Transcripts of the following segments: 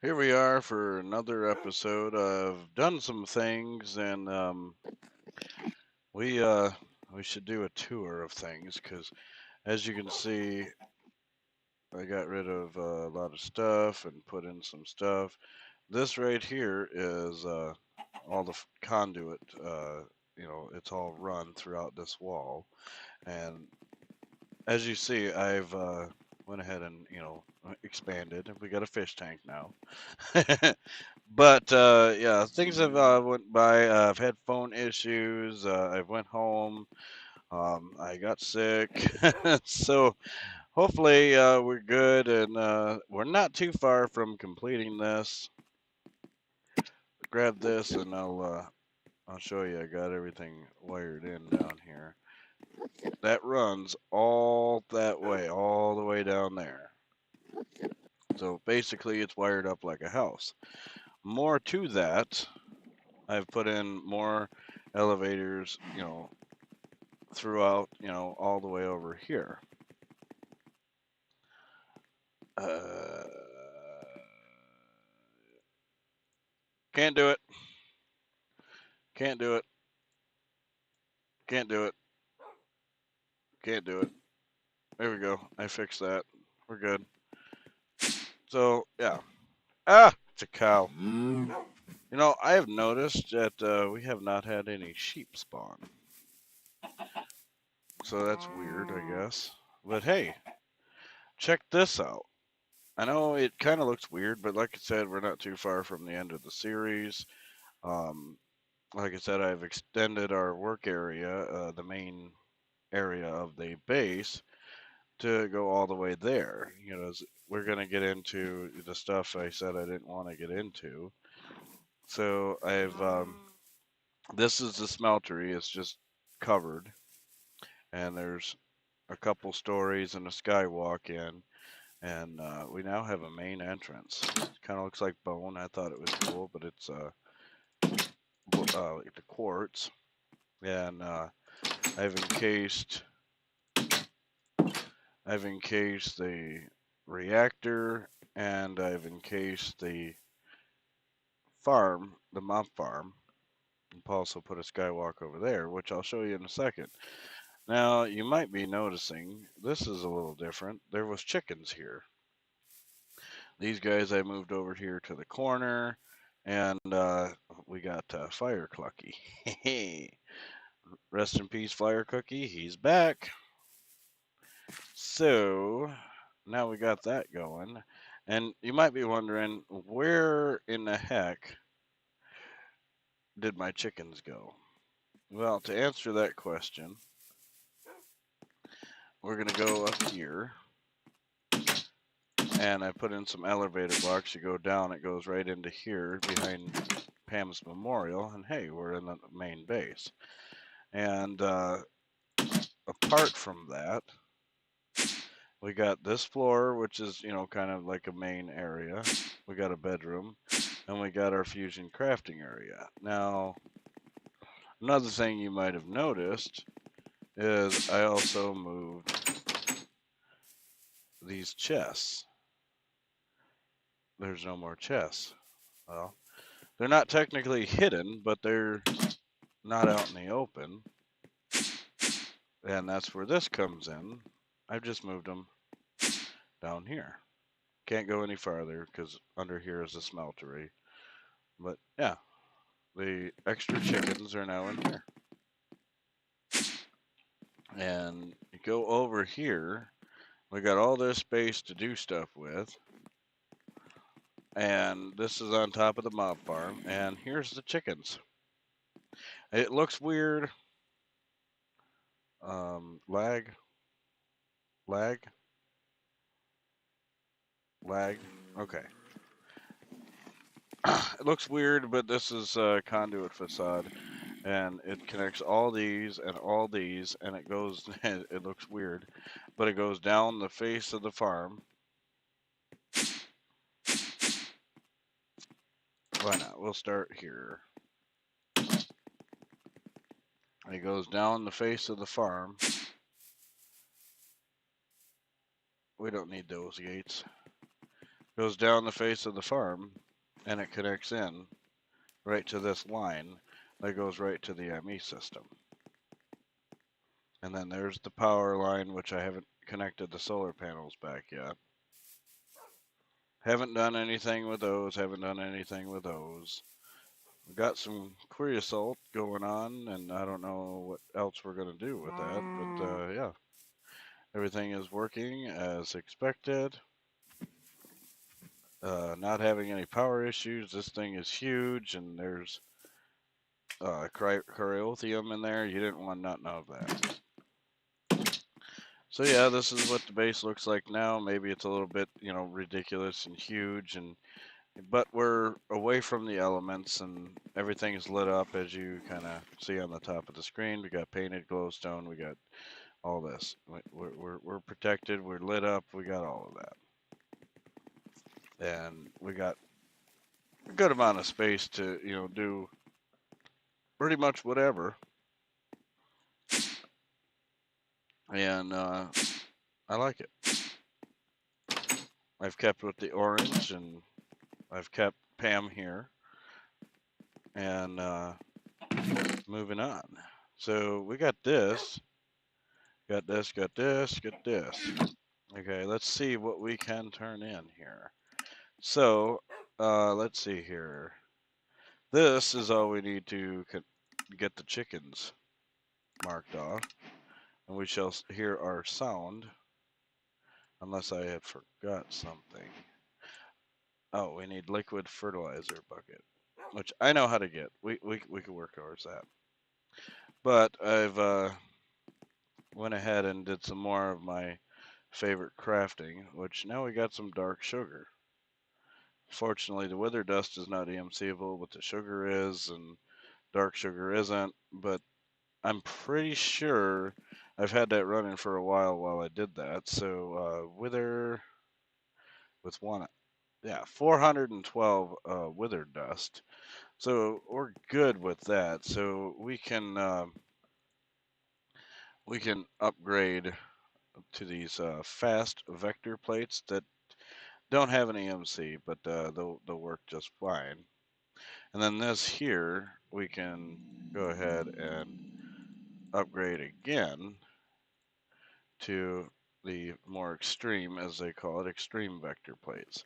Here we are for another episode. I've done some things, and we uh, we should do a tour of things because, as you can see, I got rid of a lot of stuff and put in some stuff. This right here is all the conduit. It's all run throughout this wall, and as you see, I've went ahead and expanded. We got a fish tank now. But yeah, things have went by. I've had phone issues. I went home. I got sick. So hopefully we're good, and we're not too far from completing this. Grab this, and I'll show you. I got everything wired in down here. That runs all that way, all the way down there. So basically, it's wired up like a house. More to that, I've put in more elevators, throughout, all the way over here. Uh, can't do it. Can't do it. Can't do it. Can't do it. There we go. I fixed that. We're good. So, yeah. Ah, it's a cow. I have noticed that we have not had any sheep spawn. So that's weird, I guess. But hey, check this out. I know it kind of looks weird, but like I said, we're not too far from the end of the series. Um, like I said, I've extended our work area, the main area of the base, to go all the way there. We're going to get into the stuff I said I didn't want to get into. So this is the smeltery. It's just covered, and there's a couple stories and a skywalk in, and we now have a main entrance. It kind of looks like bone. I thought it was cool, but it's like the quartz, and I've encased I've encased the reactor, and I've encased the farm, the mob farm. I've also put a skywalk over there, which I'll show you in a second. Now, you might be noticing this is a little different. There was chickens here. These guys I moved over here to the corner, and we got Fire Clucky. Rest in peace, Fire Cookie. He's back. So now we got that going. And you might be wondering, where in the heck did my chickens go? Well, to answer that question, we're going to go up here. And I put in some elevator blocks. You go down, it goes right into here behind Pam's Memorial. And hey, we're in the main base. And apart from that, we got this floor, which is, kind of like a main area. We got a bedroom, and we got our fusion crafting area. Now, another thing you might have noticed is I also moved these chests. There's no more chests. Well, they're not technically hidden, but they're not out in the open. And that's where this comes in. I've just moved them down here. Can't go any farther because under here is the smeltery. But yeah, the extra chickens are now in here. And you go over here, we got all this space to do stuff with. And this is on top of the mob farm. And here's the chickens. It looks weird. Lag, lag, lag. Okay. It looks weird, but this is a conduit facade. And it connects all these, and it goes, it looks weird, but it goes down the face of the farm. Why not? We'll start here. It goes down the face of the farm. We don't need those gates. goes down the face of the farm, and it connects in right to this line that goes right to the ME system. And then there's the power line, which I haven't connected the solar panels back yet. Haven't done anything with those, haven't done anything with those. We've got some creosote going on, and I don't know what else we're going to do with that, but yeah. Everything is working as expected. Not having any power issues. This thing is huge, and there's Cryothium in there. You didn't want nothing of that. So yeah, this is what the base looks like now. Maybe it's a little bit, ridiculous and huge, but we're away from the elements, and everything is lit up as you kind of see on the top of the screen. We got painted glowstone. We got all this. We're protected. We're lit up. We got all of that, and we got a good amount of space to do pretty much whatever. And I like it. I've kept with the orange, and I've kept Pam here, and moving on. So we got this, got this, got this, got this. Okay, let's see what we can turn in here. So let's see here. This is all we need to get the chickens marked off, and we shall hear our sound, unless I had forgot something. Oh, we need liquid fertilizer bucket, which I know how to get. We could work towards that. But I've went ahead and did some more of my favorite crafting, which now we got some dark sugar. Fortunately, the wither dust is not EMCable, but the sugar is, and dark sugar isn't. But I'm pretty sure I've had that running for a while I did that. So wither with one, yeah, 412 wither dust. So we're good with that. So we can upgrade to these fast vector plates that don't have an EMC, but they'll work just fine. And then this here, we can go ahead and upgrade again to the more extreme, as they call it, extreme vector plates.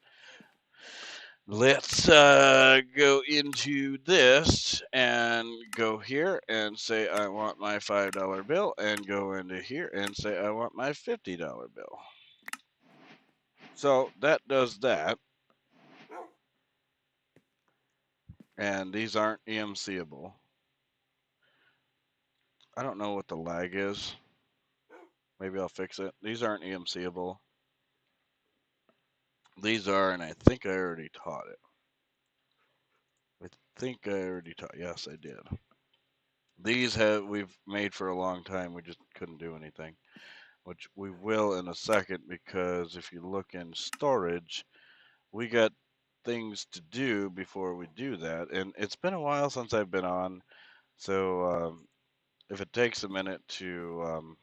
Let's go into this and go here and say I want my $5 bill, and go into here and say I want my $50 bill. So that does that. And these aren't EMCable. I don't know what the lag is. Maybe I'll fix it. These aren't EMCable. These are, and I think I already taught it. Yes, I did. These we've made for a long time. We just couldn't do anything, which we will in a second, because if you look in storage, we got things to do before we do that. And it's been a while since I've been on, so if it takes a minute to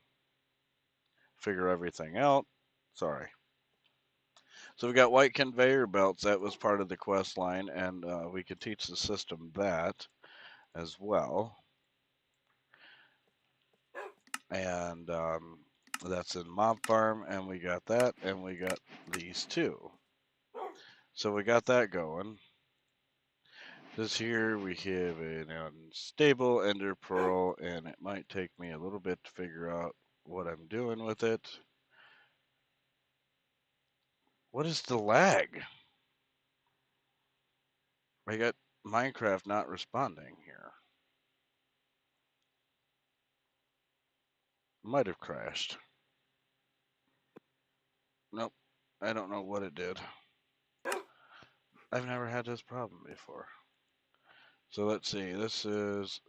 figure everything out, sorry. So we got white conveyor belts. That was part of the quest line, and we could teach the system that as well. And that's in Mob Farm, and we got that, and we got these two. So we got that going. This here, we have an unstable ender pearl, and it might take me a little bit to figure out what I'm doing with it. What is the lag? I got Minecraft not responding here. Might have crashed. Nope. I don't know what it did. I've never had this problem before. So let's see. This is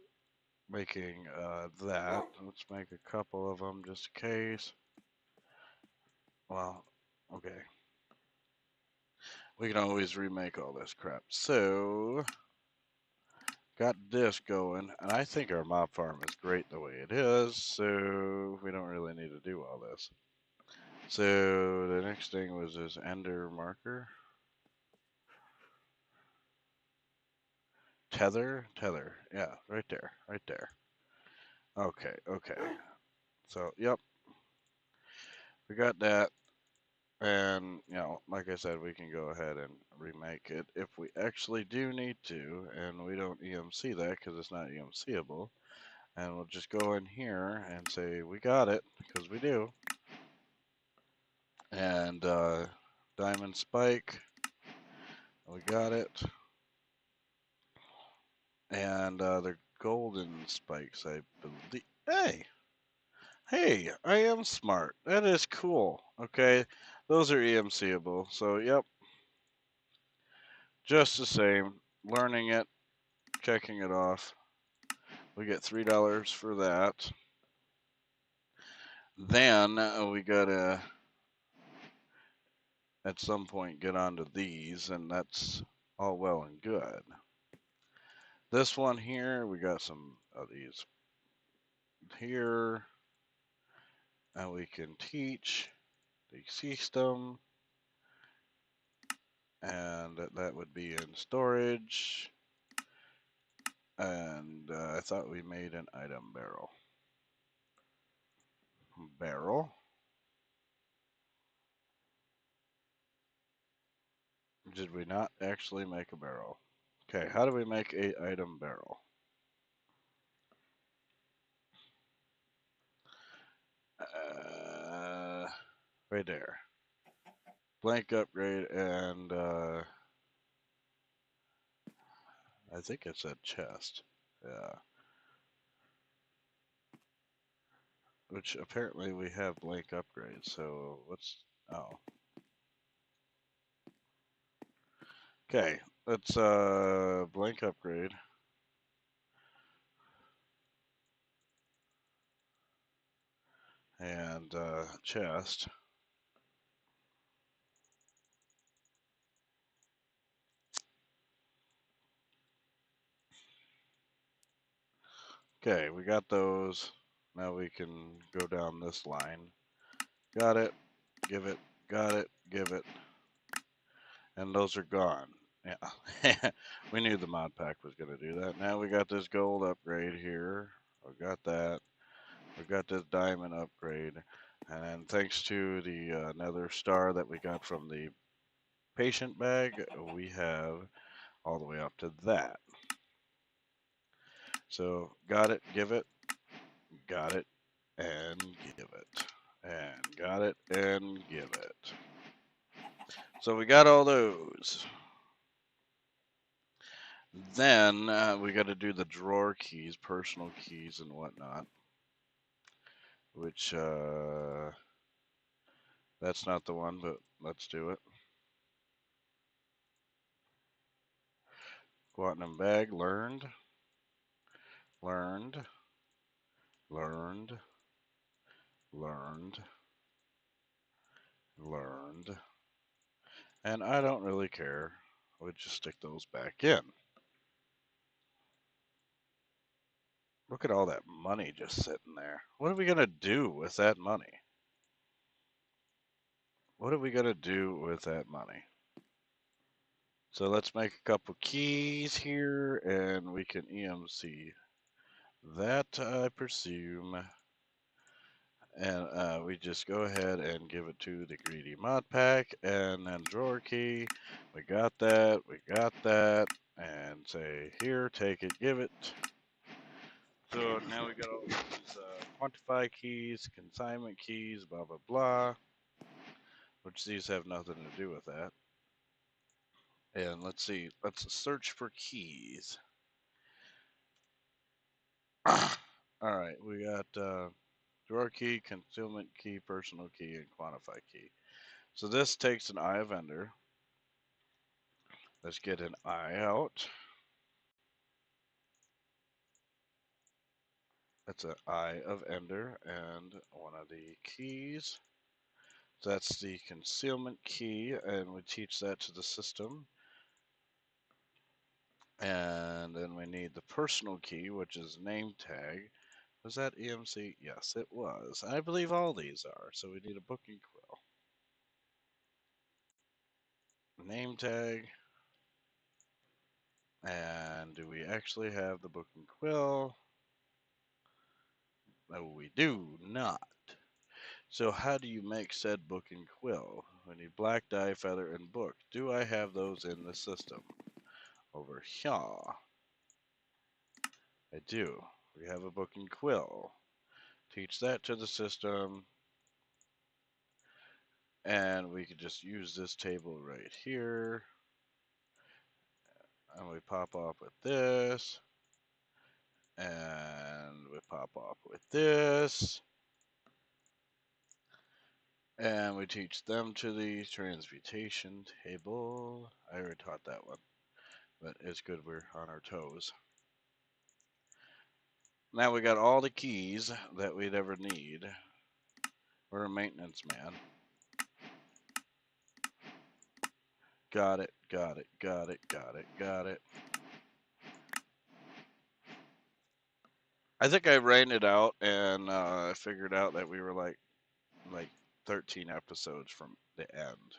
making that. Let's make a couple of them just in case. Well, okay. We can always remake all this crap. So, got this going, and I think our mob farm is great the way it is, so we don't really need to do all this. So, the next thing was this ender marker. tether. Yeah, right there, right there. Okay, okay. So, yep, we got that. And, like I said, we can go ahead and remake it if we actually do need to, and we don't EMC that because it's not EMCable. And we'll just go in here and say, we got it, because we do. And diamond spike, we got it. And the golden spikes, I believe. Hey, I am smart. That is cool. Okay, those are EMCable. So, yep, just the same. Learning it, checking it off. We get $3 for that. Then we gotta, at some point, get onto these, and that's all well and good. This one here, we got some of these here, and we can teach the system, and that would be in storage. And I thought we made an item barrel. Barrel. Did we not actually make a barrel? Okay, how do we make a item barrel? Right there. Blank upgrade, and I think it said chest. Yeah. Which apparently we have blank upgrade, so what's. Oh. Okay, let's blank upgrade. And chest. Okay, we got those. Now we can go down this line. Got it, give it, got it, give it. And those are gone. Yeah, we knew the mod pack was going to do that. Now we got this gold upgrade here. We got that. We got this diamond upgrade. And then thanks to the nether star that we got from the patient bag, we have all the way up to that. So got it, give it, got it, and give it. And got it, and give it. So we got all those. Then we got to do the drawer keys, personal keys, and whatnot. Which, that's not the one, but let's do it. Quantum bag, learned, learned, learned, learned, learned. And I don't really care. I would just stick those back in. Look at all that money just sitting there. What are we going to do with that money? What are we going to do with that money? So let's make a couple keys here, and we can EMC that, I presume. And we just go ahead and give it to the greedy mod pack, and then drawer key. We got that, and say, here, take it, give it. So now we got all these quantify keys, consignment keys, blah, blah, blah, which these have nothing to do with that. And let's see, let's search for keys. All right, we got drawer key, concealment key, personal key, and quantify key. So this takes an eye of vendor. Let's get an eye out. That's an eye of ender, and one of the keys. That's the concealment key, and we teach that to the system. And then we need the personal key, which is name tag. Was that EMC? Yes, it was. I believe all these are. So we need a booking quill. Name tag. And do we actually have the book and quill? No, we do not. So how do you make said book and quill? We need black dye, feather, and book. Do I have those in the system? Over here. I do. We have a book and quill. Teach that to the system. And we could just use this table right here. And we pop off with this. And we pop off with this. And we teach them to the transmutation table. I already taught that one, but it's good we're on our toes. Now we got all the keys that we'd ever need. We're a maintenance man. Got it, got it, got it, got it, got it. I think I ran it out and figured out that we were like 13 episodes from the end.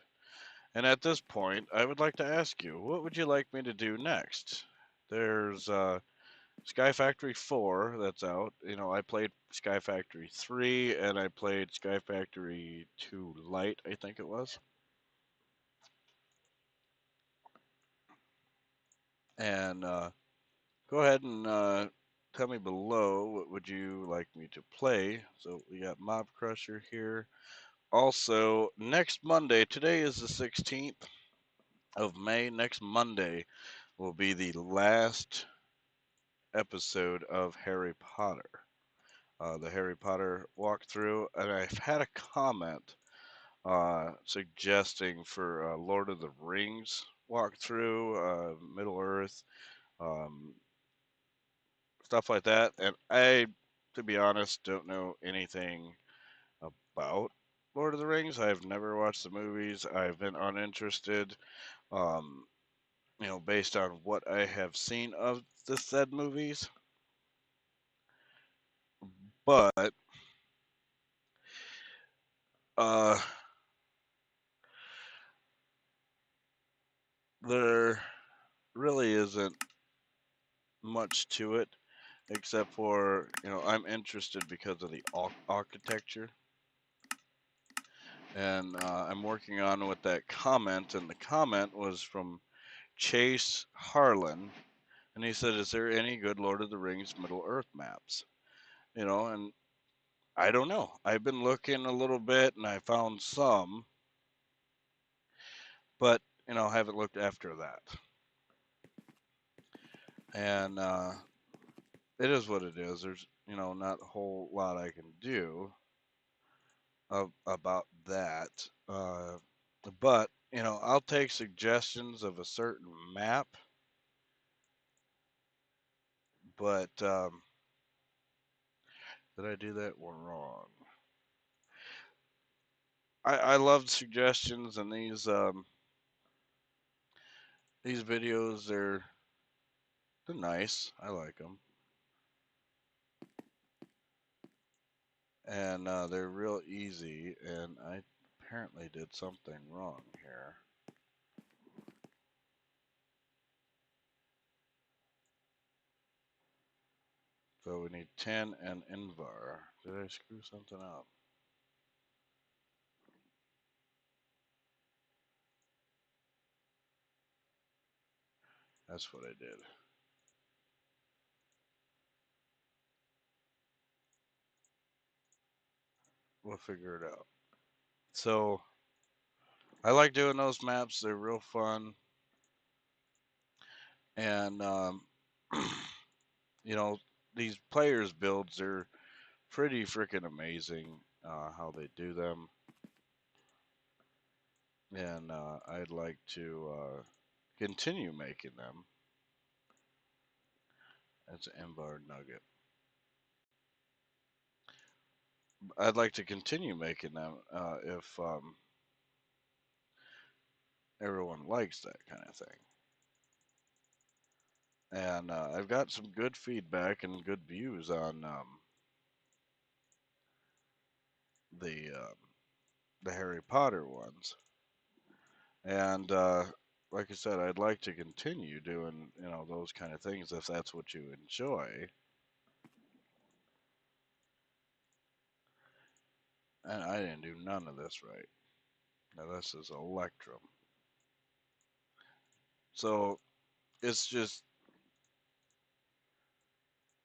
And at this point, I would like to ask you, what would you like me to do next? There's Sky Factory 4 that's out. You know, I played Sky Factory 3 and I played Sky Factory 2 Lite, I think it was. And go ahead and tell me below what would you like me to play. So we got Mob Crusher here. Also, next Monday, today is the 16th of May. Next Monday will be the last episode of Harry Potter. The Harry Potter walkthrough, and I've had a comment suggesting for Lord of the Rings walkthrough, Middle Earth, um, stuff like that. And I, to be honest, don't know anything about Lord of the Rings. I've never watched the movies. I've been uninterested, um, based on what I have seen of the said movies. But uh, there really isn't much to it except for I'm interested because of the architecture, and I'm working on with that comment, and the comment was from Chase Harlan, and he said, "Is there any good Lord of the Rings Middle Earth maps?" And I don't know. I've been looking a little bit, and I found some, but I haven't looked after that, and it is what it is. There's not a whole lot I can do about that. But I'll take suggestions of a certain map. But did I do that one wrong? I love suggestions, and these videos they're nice. I like them, and they're real easy. And I apparently did something wrong here. So we need 10 and Invar. Did I screw something up? That's what I did. We'll figure it out. So I like doing those maps. They're real fun. And, you know, these players' builds, they're pretty freaking amazing how they do them. And I'd like to continue making them. That's an Embar Nugget. I'd like to continue making them if everyone likes that kind of thing. And I've got some good feedback and good views on the the Harry Potter ones. And like I said, I'd like to continue doing, you know, those kind of things if that's what you enjoy. And I didn't do none of this right. Now this is Electrum. So it's just,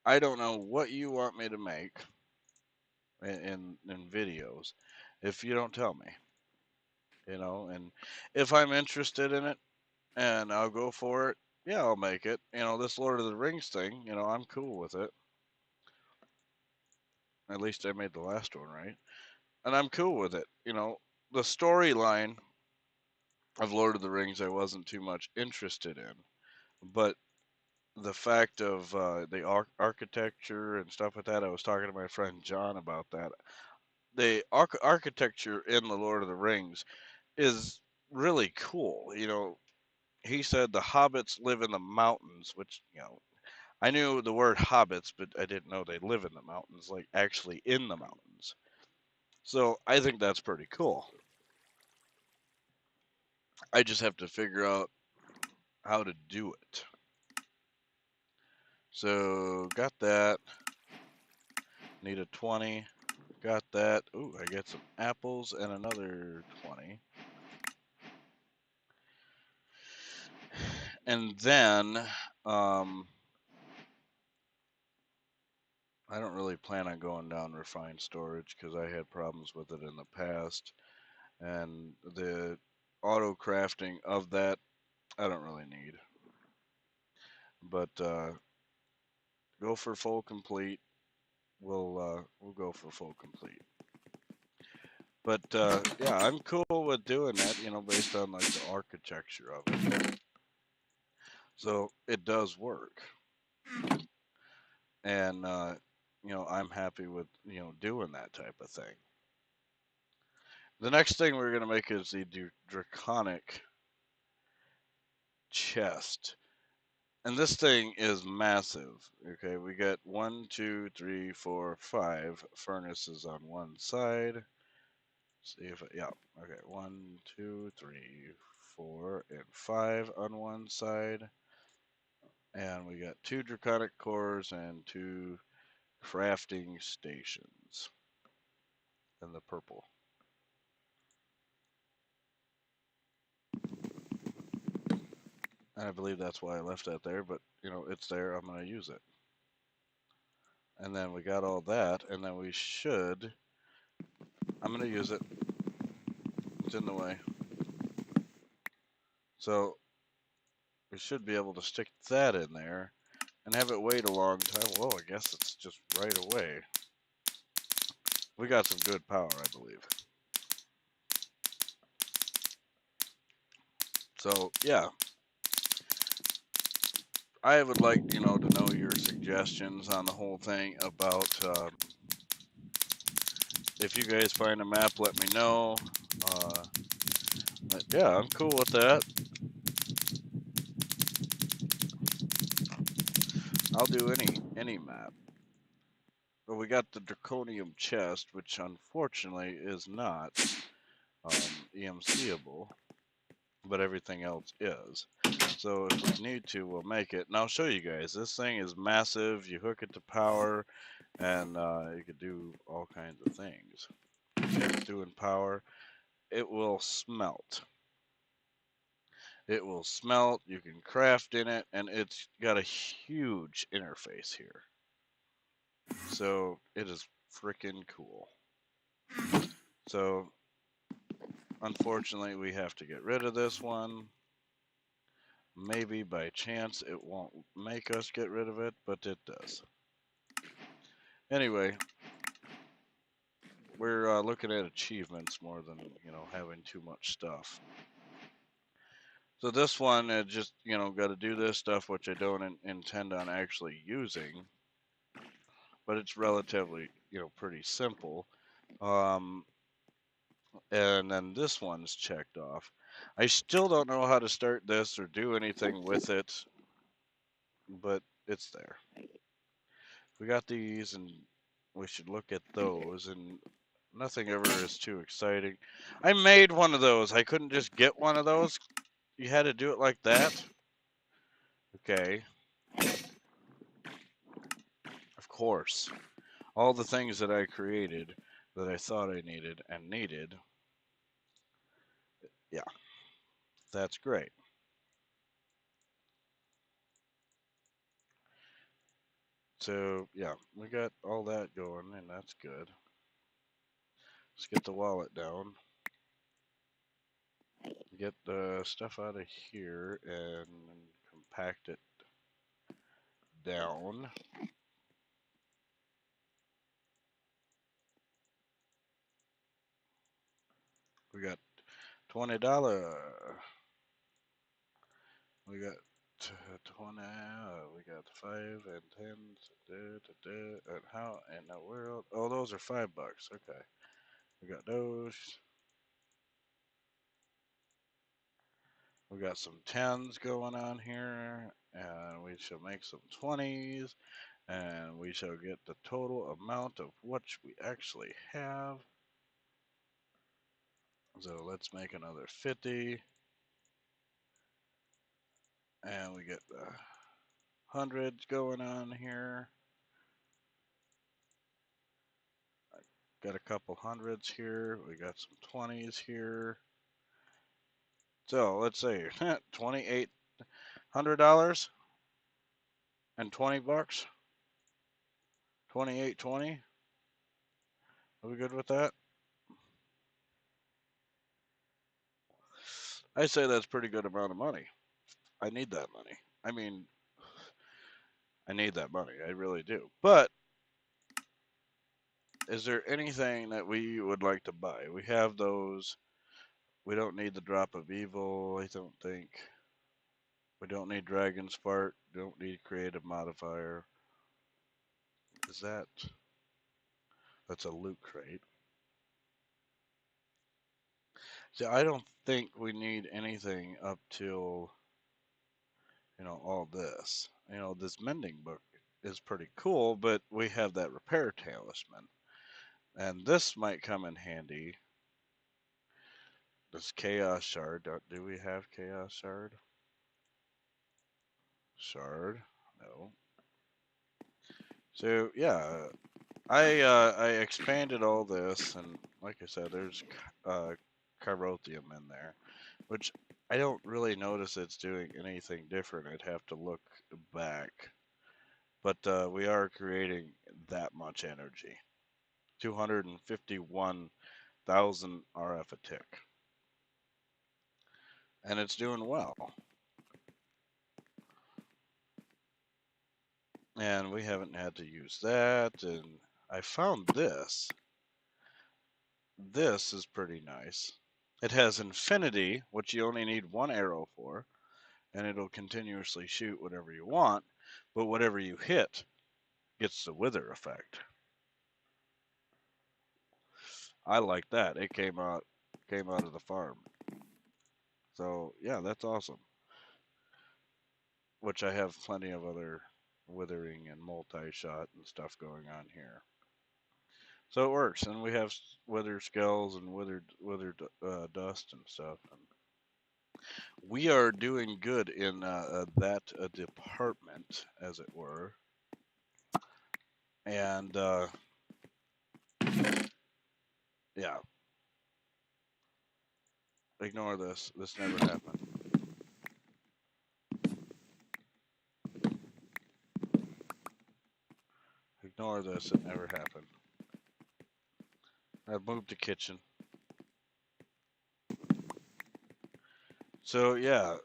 I don't know what you want me to make in videos if you don't tell me, you know, and if I'm interested in it and I'll go for it, yeah, I'll make it. You know, this Lord of the Rings thing, you know, I'm cool with it. At least I made the last one right. And I'm cool with it. You know, the storyline of Lord of the Rings I wasn't too much interested in, but the fact of the architecture and stuff like that, I was talking to my friend John about that. The architecture in the Lord of the Rings is really cool. You know, he said the hobbits live in the mountains, which, you know, I knew the word hobbits, but I didn't know they live in the mountains, like actually in the mountains. So I think that's pretty cool. I just have to figure out how to do it. So got that. Need a 20. Got that. Ooh, I get some apples and another 20. And then I don't really plan on going down refined storage because I had problems with it in the past. And the auto crafting of that, I don't really need. But go for full complete. We'll go for full complete. But yeah, I'm cool with doing that, you know, based on like the architecture of it. So it does work. And you know, I'm happy with, you know, doing that type of thing. The next thing we're gonna make is the draconic chest. And this thing is massive. Okay, we got 1, 2, 3, 4, 5 furnaces on one side. See if it, yeah, okay, 1, 2, 3, 4, and 5 on one side. And we got 2 draconic cores and 2 crafting stations in the purple. And I believe that's why I left that there, but you know, it's there, I'm gonna use it. And then we got all that, and then we should, I'm gonna use it. It's in the way. So we should be able to stick that in there and have it wait a long time. Whoa, I guess it's just right away. We got some good power, I believe. So yeah, I would like, you know, to know your suggestions on the whole thing about if you guys find a map, let me know. But yeah, I'm cool with that. I'll do any map. But we got the Draconium chest, which unfortunately is not EMCable, but everything else is. So if we need to, we'll make it. And I'll show you guys. This thing is massive. You hook it to power, and you can do all kinds of things. It's doing power. It will smelt. It will smelt. You can craft in it, and it's got a huge interface here. So it is freaking cool. So unfortunately, we have to get rid of this one. Maybe by chance it won't make us get rid of it, but it does. Anyway, we're looking at achievements more than, you know, having too much stuff. So this one, just, you know, got to do this stuff, which I don't intend on actually using, but it's relatively, you know, pretty simple. And then this one's checked off. I still don't know how to start this or do anything with it, but it's there. We got these, and we should look at those, and nothing ever is too exciting. I made one of those. I couldn't just get one of those. You had to do it like that? Okay. Of course. All the things that I created that I thought I needed and needed. Yeah, that's great. So, yeah, we got all that going, and that's good. Let's get the wallet down. Get the stuff out of here and compact it down. We got $20. We got 20. We got 5 and 10. And how in the world? Oh, those are $5. Okay, we got those. We got some 10s going on here, and we shall make some 20s, and we shall get the total amount of what we actually have. So let's make another 50. And we get the hundreds going on here. Got a couple hundreds here. We got some 20s here. So let's say $2,800 and $20. 2820. Are we good with that? I say that's pretty good amount of money. I need that money. I mean, I need that money. I really do. But is there anything that we would like to buy? We have those. We don't need the drop of evil, I don't think. We don't need Dragon Spark. Don't need creative modifier. Is that? That's a loot crate. See, I don't think we need anything up till, all this. This mending book is pretty cool, but we have that repair talisman. And this might come in handy. This chaos shard. Do we have chaos shard? Shard. No. So yeah, I expanded all this, and like I said, there's Carothium in there, which I don't really notice it's doing anything different. I'd have to look back, but we are creating that much energy, 251,000 RF a tick, and it's doing well. And we haven't had to use that, and I found this. This is pretty nice. It has infinity, which you only need one arrow for, and it'll continuously shoot whatever you want, but whatever you hit gets the wither effect. I like that. It came out of the farm. So yeah, that's awesome. Which I have plenty of other withering and multi-shot and stuff going on here. So it works, and we have wither skulls and withered dust and stuff. And we are doing good in that department, as it were. And yeah, ignore this. This never happened. Ignore this. It never happened. I've moved to kitchen. So yeah,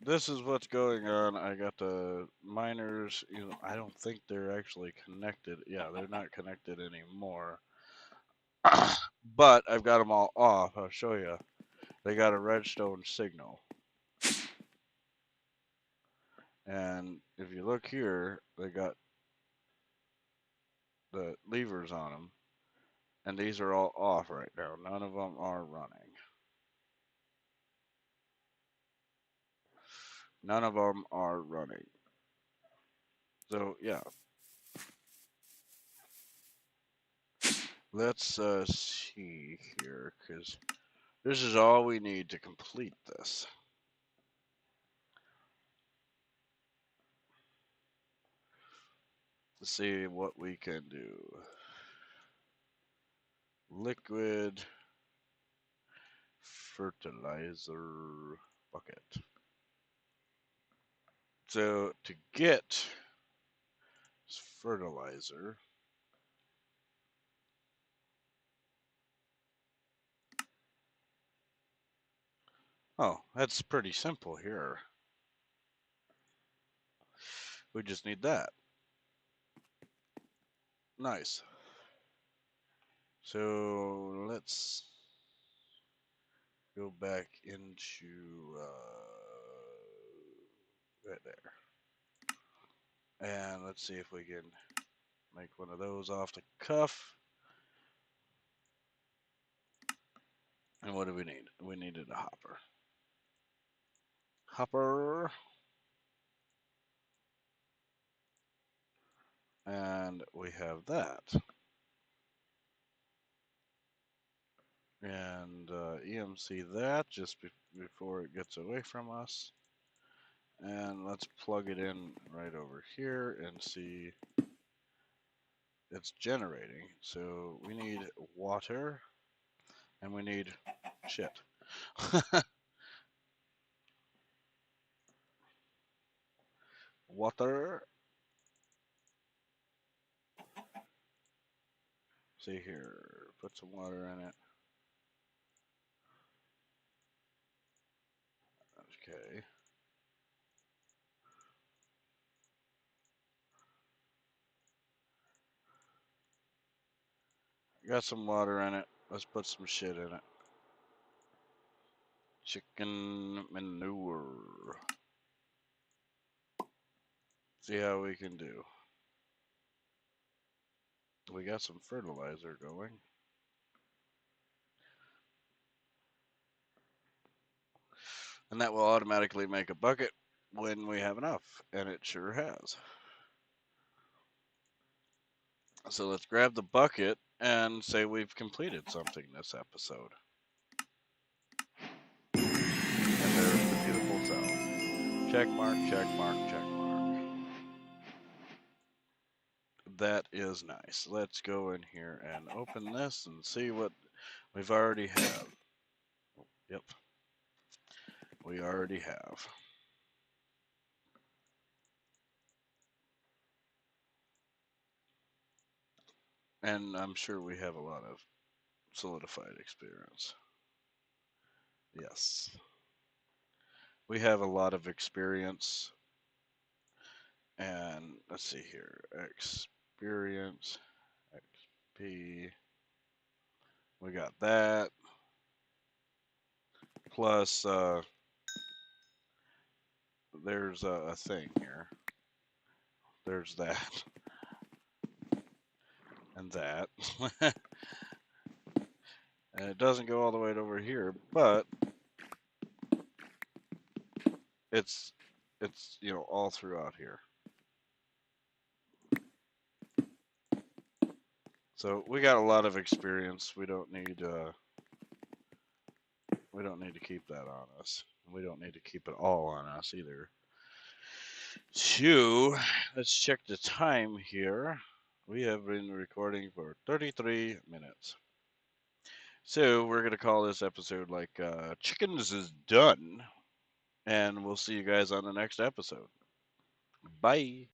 this is what's going on. I got the miners. I don't think they're actually connected. Yeah, they're not connected anymore. But I've got them all off. I'll show you. They got a redstone signal. And if you look here, they got the levers on them. And these are all off right now. None of them are running. None of them are running. So, yeah. Let's see here, because this is all we need to complete this. see what we can do. Liquid fertilizer bucket. So to get fertilizer, oh, that's pretty simple here. We just need that. Nice. So let's go back into right there. And let's see if we can make one of those off the cuff. And what do we need? We needed a hopper. Hopper. And we have that. And EMC that just before it gets away from us. And let's plug it in right over here and see it's generating. So we need water and we need shit. Water. See here, put some water in it. Okay. Got some water in it. Let's put some shit in it. Chicken manure. See how we can do. We got some fertilizer going. And that will automatically make a bucket when we have enough. And it sure has. So let's grab the bucket and say we've completed something this episode. And there's the beautiful sound. Check mark, check mark, check mark. That is nice. Let's go in here and open this and see what we've already have. Yep. We already have. And I'm sure we have a lot of solidified experience. Yes. We have a lot of experience. And let's see here. Experience. XP. We got that. Plus, there's a thing here. There's that. And that. And it doesn't go all the way over here, but it's you know all throughout here. So we got a lot of experience. We don't need to keep that on us. We don't need to keep it all on us either. So let's check the time here. We have been recording for 33 minutes. So we're gonna call this episode like Chickens is done. And we'll see you guys on the next episode. Bye.